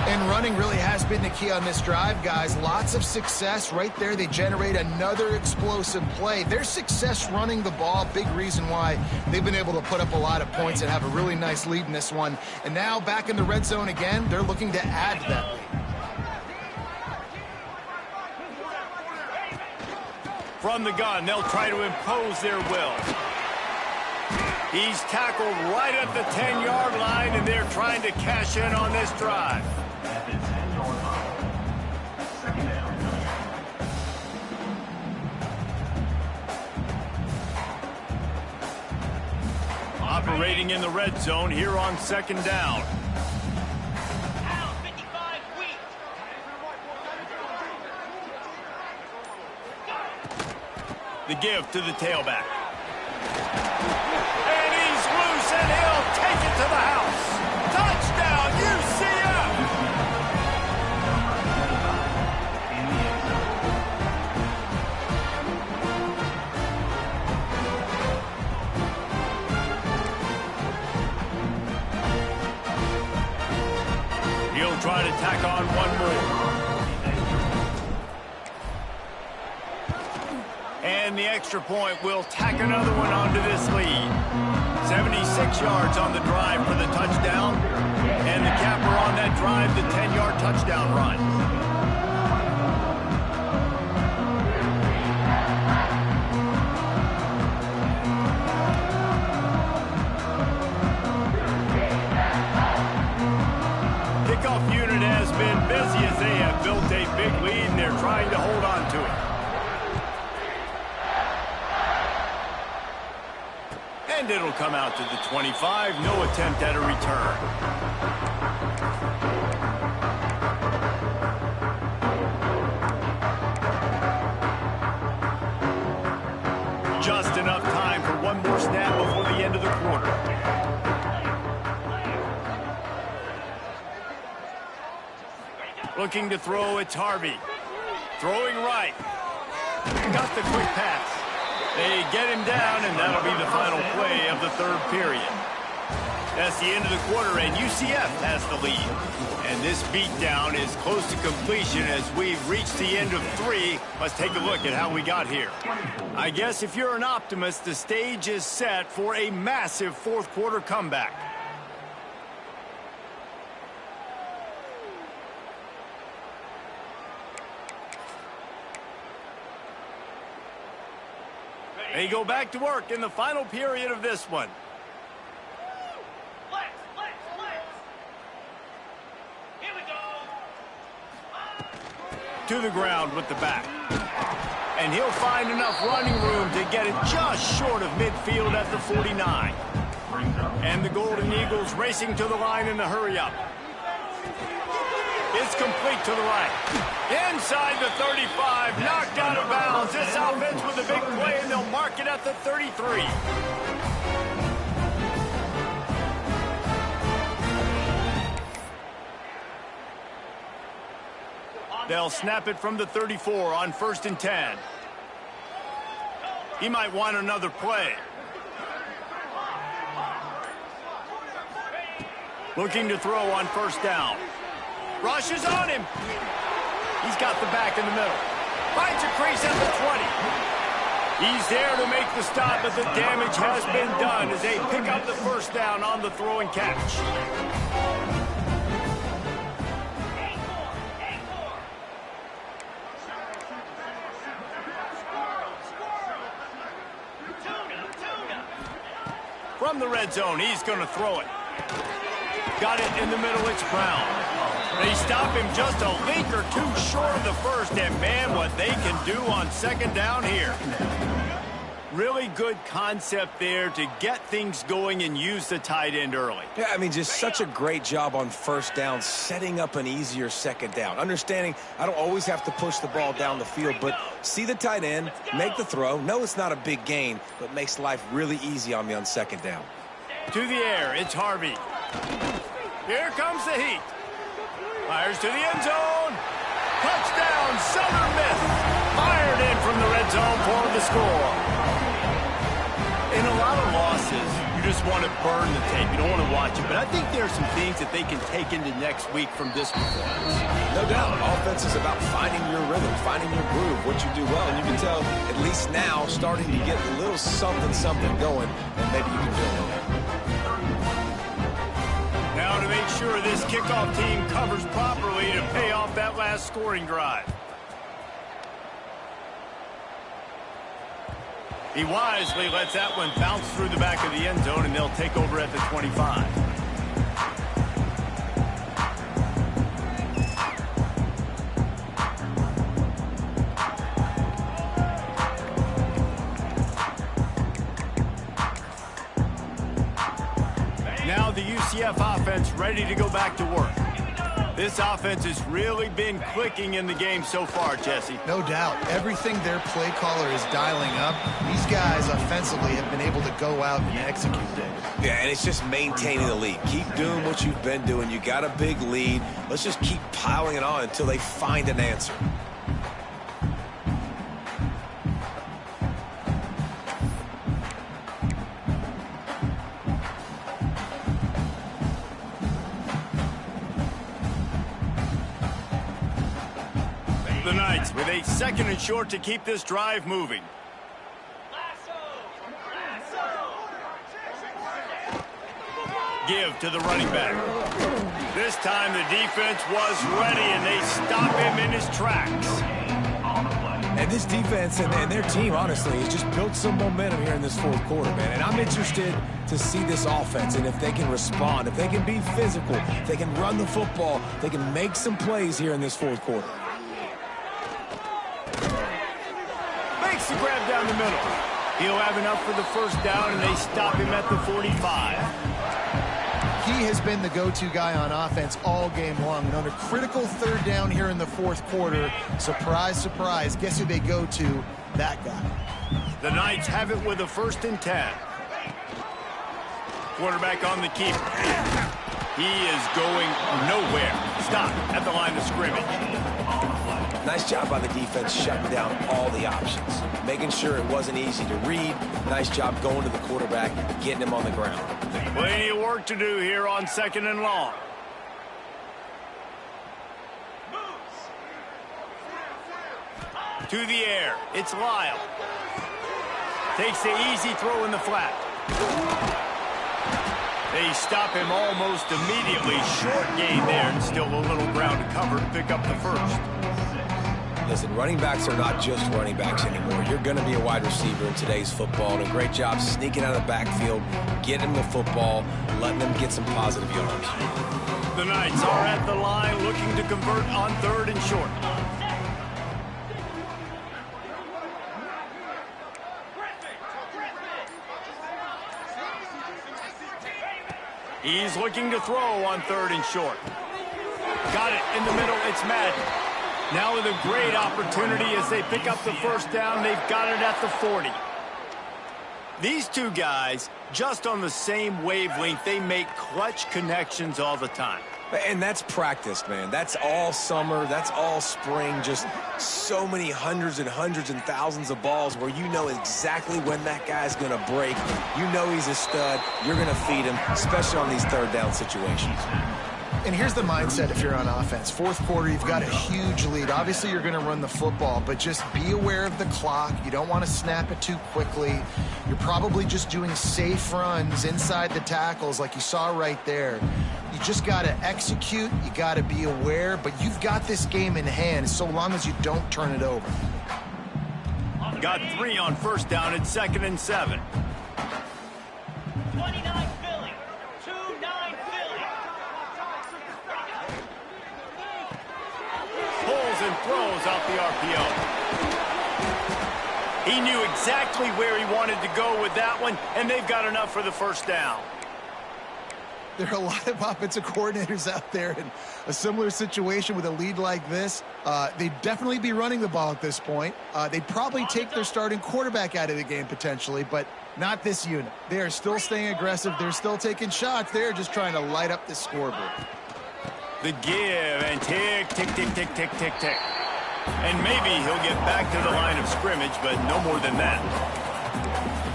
And running really has been the key on this drive, guys. Lots of success right there. They generate another explosive play. Their success running the ball, big reason why they've been able to put up a lot of points and have a really nice lead in this one. And now back in the red zone again, they're looking to add to that lead. From the gun, they'll try to impose their will. He's tackled right at the 10-yard line, and they're trying to cash in on this drive. Operating in the red zone here on second down. Out 55 weak. The give to the tailback. And he's loose, and he'll take it to the house. Touchdown, UCF! He'll try to tack on one more. And the extra point will tack another one onto this lead. 76 yards on the drive for the touchdown. And the capper on that drive, the 10-yard touchdown run. Kickoff unit has been busy as they have built a big lead, and they're trying to hold on to it. And it'll come out to the 25. No attempt at a return. Just enough time for one more snap before the end of the quarter. Looking to throw, it's Harvey. Throwing right. Got the quick pass. They get him down, and that'll be the final play of the third period. That's the end of the quarter, and UCF has the lead. And this beatdown is close to completion as we've reached the end of 3. Let's take a look at how we got here. I guess if you're an optimist, the stage is set for a massive fourth quarter comeback. They go back to work in the final period of this one. Flex. Here we go. To the ground with the back. And he'll find enough running room to get it just short of midfield at the 49. And the Golden Eagles racing to the line in the hurry-up. It's complete to the right. Inside the 35, knocked out of bounds. This offense with a big play, and they'll mark it at the 33. They'll snap it from the 34 on 1st and 10. He might want another play. Looking to throw on 1st down. Rushes on him. He's got the back in the middle. Finds a crease at the 20. He's there to make the stop, but the damage has been done as they pick up the 1st down on the throw and catch. From the red zone, he's going to throw it. Got it in the middle, it's Brown. They stop him just a link or two short of the 1st, and man, what they can do on 2nd down here. Really good concept there to get things going and use the tight end early. Yeah, I mean, just such a great job on 1st down, setting up an easier 2nd down. Understanding I don't always have to push the ball down the field, but see the tight end, make the throw. No, it's not a big gain, but makes life really easy on me on 2nd down. To the air, it's Harvey. Here comes the heat. Fires to the end zone. Touchdown, Southern Miss. Fired in from the red zone for the score. In a lot of losses, you just want to burn the tape. You don't want to watch it. But I think there are some things that they can take into next week from this performance. No doubt. Offense is about finding your rhythm, finding your groove, what you do well. And you can tell, at least now, starting to get a little something going, and maybe you can build on that. Now to make sure this kickoff team covers properly to pay off that last scoring drive. He wisely lets that one bounce through the back of the end zone, and they'll take over at the 25. Now the UCF offense ready to go back to work. This offense has really been clicking in the game so far, Jesse. No doubt. Everything their play caller is dialing up, these guys offensively have been able to go out and execute it. Yeah, and it's just maintaining the lead. Keep doing what you've been doing. You got a big lead. Let's just keep piling it on until they find an answer. The Knights with a 2nd and short to keep this drive moving. Give to the running back. This time the defense was ready, and they stop him in his tracks. And this defense and their team, honestly, has just built some momentum here in this 4th quarter, man. And I'm interested to see this offense and if they can respond, if they can be physical, if they can run the football, they can make some plays here in this 4th quarter. Makes the grab down the middle. He'll have enough for the 1st down, and they stop him at the 45. He has been the go-to guy on offense all game long. And on a critical 3rd down here in the 4th quarter, surprise, surprise, guess who they go to? That guy. The Knights have it with a 1st and 10. Quarterback on the keep. He is going nowhere. Stop at the line of scrimmage. Nice job by the defense shutting down all the options, making sure it wasn't easy to read. Nice job going to the quarterback, getting him on the ground. Plenty of work to do here on 2nd and long. To the air. It's Lyle. Takes the easy throw in the flat. They stop him almost immediately. Short gain there, and still a little ground to cover to pick up the 1st. Listen, running backs are not just running backs anymore. You're going to be a wide receiver in today's football, and a great job sneaking out of the backfield, getting them the football, letting them get some positive yards. The Knights are at the line looking to convert on 3rd and short. He's looking to throw on 3rd and short. Got it in the middle. It's Madden. Now with a great opportunity as they pick up the 1st down. They've got it at the 40. These two guys, just on the same wavelength, they make clutch connections all the time. And that's practice, man. That's all summer. That's all spring. Just so many hundreds and thousands of balls where you know exactly when that guy's going to break. You know he's a stud. You're going to feed him, especially on these 3rd down situations. And here's the mindset if you're on offense. 4th quarter, you've got a huge lead. Obviously, you're going to run the football, but just be aware of the clock. You don't want to snap it too quickly. You're probably just doing safe runs inside the tackles like you saw right there. You just got to execute. You got to be aware, but you've got this game in hand so long as you don't turn it over. Got 3 on 1st down. It's 2nd and 7. 29 Philly. 2-9 Philly. Pulls and throws out the RPO. He knew exactly where he wanted to go with that one, and they've got enough for the 1st down. There are a lot of offensive coordinators out there in a similar situation with a lead like this. They'd definitely be running the ball at this point. They'd probably take their starting quarterback out of the game potentially, but not this unit. They are still staying aggressive. They're still taking shots. They're just trying to light up the scoreboard. The give, and tick, tick, tick, tick, tick, tick, tick. And maybe he'll get back to the line of scrimmage, but no more than that.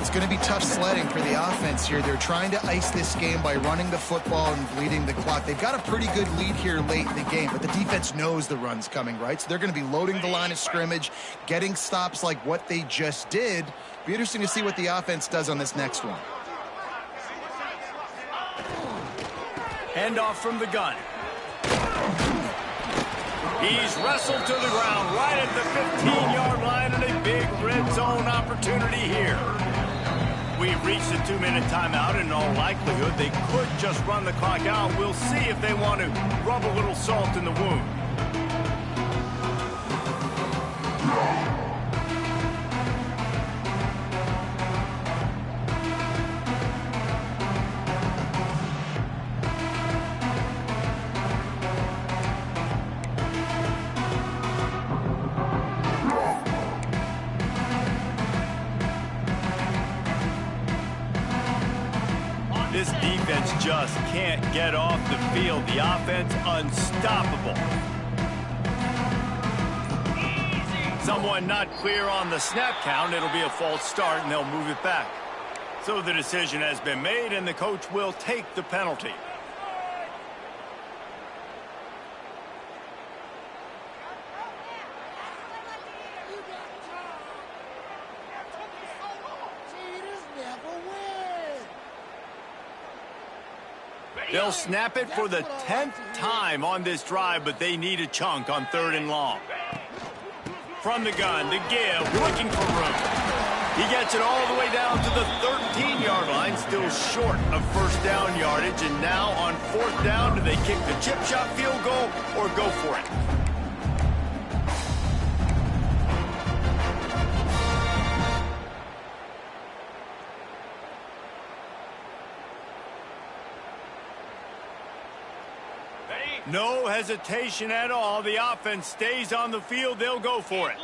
It's going to be tough sledding for the offense here. They're trying to ice this game by running the football and bleeding the clock. They've got a pretty good lead here late in the game, but the defense knows the run's coming, right? So they're going to be loading the line of scrimmage, getting stops like what they just did. Be interesting to see what the offense does on this next one. Handoff from the gun. He's wrestled to the ground right at the 15-yard line, and a big red zone opportunity here. We've reached the 2-minute timeout, and in all likelihood, they could just run the clock out. We'll see if they want to rub a little salt in the wound. This defense just can't get off the field. The offense unstoppable. Someone not clear on the snap count. It'll be a false start, and they'll move it back. So the decision has been made, and the coach will take the penalty. They'll snap it for the 10th time on this drive, but they need a chunk on 3rd and long. From the gun, to give, looking for room. He gets it all the way down to the 13-yard line, still short of first down yardage. And now on 4th down, do they kick the chip shot field goal or go for it? No hesitation at all. The offense stays on the field. They'll go for it.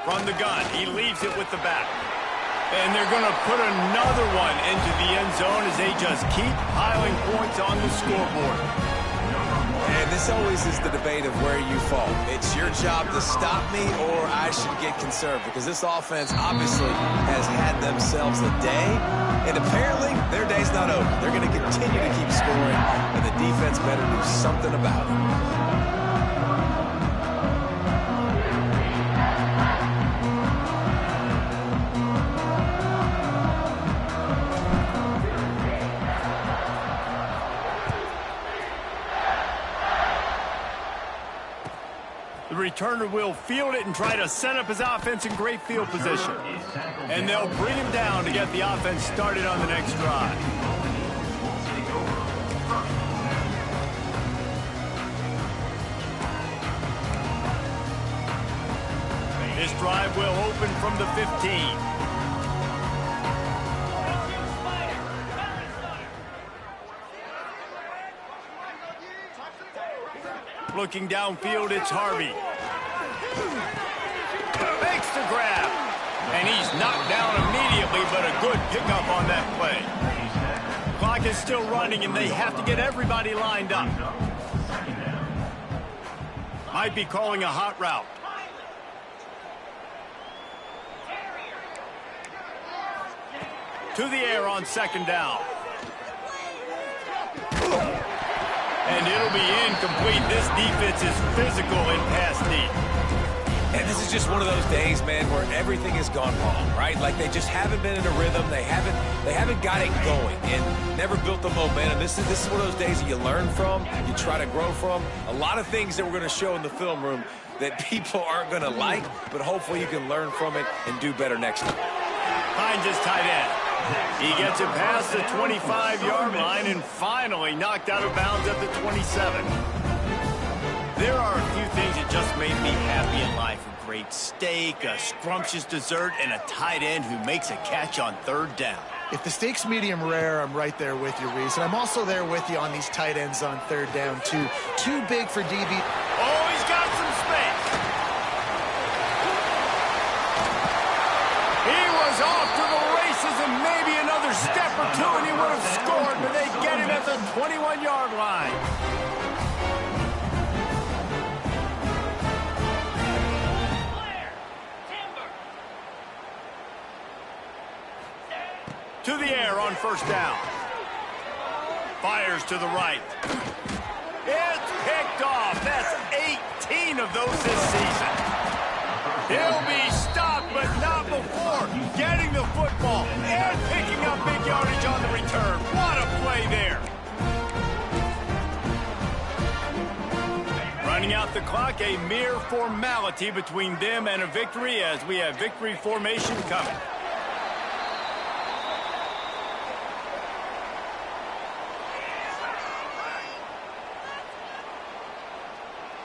From the gun, he leaves it with the back. And they're going to put another one into the end zone as they just keep piling points on the scoreboard. And this always is the debate of where you fall. It's your job to stop me, or I should get conserved, because this offense obviously has had themselves a day, and apparently their day's not over. They're going to continue to keep scoring, and the defense better do something about it. The returner will field it and try to set up his offense in great field position. And they'll bring him down to get the offense started on the next drive. This drive will open from the 15. Looking downfield, it's Harvey. Makes the grab. And he's knocked down immediately, but a good pickup on that play. Clock is still running, and they have to get everybody lined up. Might be calling a hot route. To the air on 2nd down. And it'll be incomplete. This defense is physical in pass deep. And this is just one of those days, man, where everything has gone wrong, right? Like they just haven't been in a rhythm. They haven't got it going and never built the momentum. This is one of those days that you learn from, you try to grow from. A lot of things that we're going to show in the film room that people aren't going to like, but hopefully you can learn from it and do better next time. Hines is tight end. He gets it past the 25-yard line and finally knocked out of bounds at the 27. There are a few things that just made me happy in life. A great steak, a scrumptious dessert, and a tight end who makes a catch on 3rd down. If the steak's medium rare, I'm right there with you, Reese. And I'm also there with you on these tight ends on 3rd down, too. Too big for DB. Oh, he's got some space. He was off to the races and maybe another step or two and he would have scored, but they get him at the 21-yard line. To the air on 1st down. Fires to the right. It's picked off. That's 18 of those this season. He'll be stopped, but not before getting the football and picking up big yardage on the return. What a play there. Running out the clock, a mere formality between them and a victory as we have victory formation coming.